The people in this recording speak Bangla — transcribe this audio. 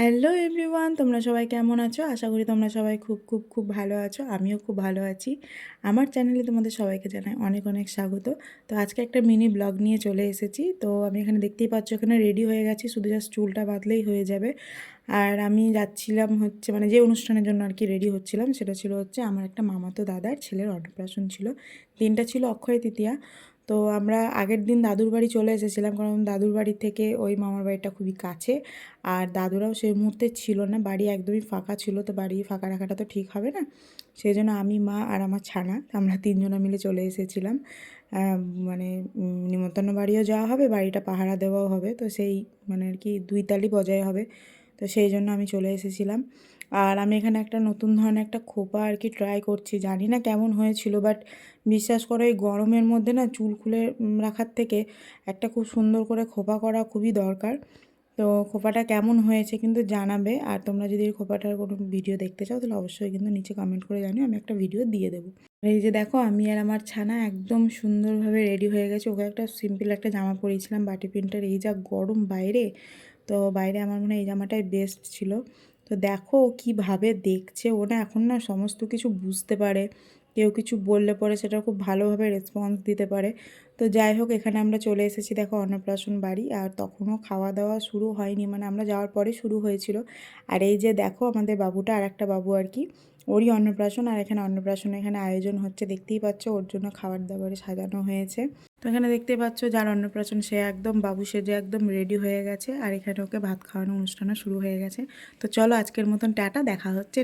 হ্যালো এভরিওয়ান, তোমরা সবাই কেমন আছো? আশা করি তোমরা সবাই খুব খুব খুব ভালো আছো। আমিও খুব ভালো আছি। আমার চ্যানেলে তোমাদের সবাইকে জানাই অনেক অনেক স্বাগত। তো আজকে একটা মিনি ব্লগ নিয়ে চলে এসেছি। তো আমি এখানে দেখতেই পাচ্ছ, এখানে রেডি হয়ে গেছি, শুধু জাস্ট চুলটা বাঁধলেই হয়ে যাবে। আর আমি যাচ্ছিলাম হচ্ছে মানে যে অনুষ্ঠানের জন্য আর কি রেডি হচ্ছিলাম, সেটা ছিল হচ্ছে আমার একটা মামাতো দাদার ছেলের অন্নপ্রাশন ছিল। দিনটা ছিল অক্ষয় তৃতীয়া। তো আমরা আগের দিন দাদুর বাড়ি চলে এসেছিলাম, কারণ দাদুর বাড়ি থেকে ওই মামার বাড়িটা খুবই কাছে। আর দাদুরাও সেই মুহূর্তে ছিল না, বাড়ি একদমই ফাঁকা ছিল। তো বাড়ি ফাঁকা রাখাটা তো ঠিক হবে না, সেই জন্য আমি, মা আর আমার ছানা, আমরা তিনজনা মিলে চলে এসেছিলাম। মানে নিমন্ত্রণ বাড়িও যাওয়া হবে, বাড়িটা পাহারা দেওয়াও হবে, তো সেই মানে আর কি দুই তালি বজায় হবে। তো সেই জন্য আমি চলে এসেছিলাম। আর আমি এখানে একটা নতুন ধরনের একটা খোপা আর কি ট্রাই করছি, জানি না কেমন হয়েছিল, বাট বিশ্বাস করো এই গরমের মধ্যে না চুল খুলে রাখার থেকে একটা খুব সুন্দর করে খোপা করা খুবই দরকার। তো খোপাটা কেমন হয়েছে কিন্তু জানাবে। আর তোমরা যদি এই খোপাটার কোনো ভিডিও দেখতে চাও তাহলে অবশ্যই কিন্তু নিচে কমেন্ট করে জানিও, আমি একটা ভিডিও দিয়ে দেবো। এই যে দেখো, আমি আর আমার ছানা একদম সুন্দরভাবে রেডি হয়ে গেছে। ওকে একটা সিম্পল একটা জামা পরিয়েছিলাম বাটি প্রিন্টের, এই যা গরম বাইরে, তো বাইরে আমার মনে হয় এই জামাটাই বেস্ট ছিল। তো দেখো ও কীভাবে দেখছে, ও না এখন না সমস্ত কিছু বুঝতে পারে, কেউ কিছু বললে পরে সেটা খুব ভালোভাবে রেসপন্স দিতে পারে। তো যাই হোক, এখানে আমরা চলে এসেছি দেখো অন্নপ্রাশন বাড়ি, আর তখনও খাওয়া দাওয়া শুরু হয়নি, মানে আমরা যাওয়ার পরে শুরু হয়েছিল। আর এই যে দেখো আমাদের বাবুটা, আর একটা বাবু আর কি, ওরই অন্নপ্রাশন। আর এখানে অন্নপ্রাশন এখানে আয়োজন হচ্ছে, দেখতেই পাচ্ছ, ওর জন্য খাবার দাবারে সাজানো হয়েছে। তো এখানে দেখতেই পাচ্ছ যার অন্নপ্রাশন সে একদম বাবু সেজে একদম রেডি হয়ে গেছে, আর এখানে ওকে ভাত খাওয়ানো অনুষ্ঠানও শুরু হয়ে গেছে। তো চলো আজকের মতন টাটা, দেখা হচ্ছে।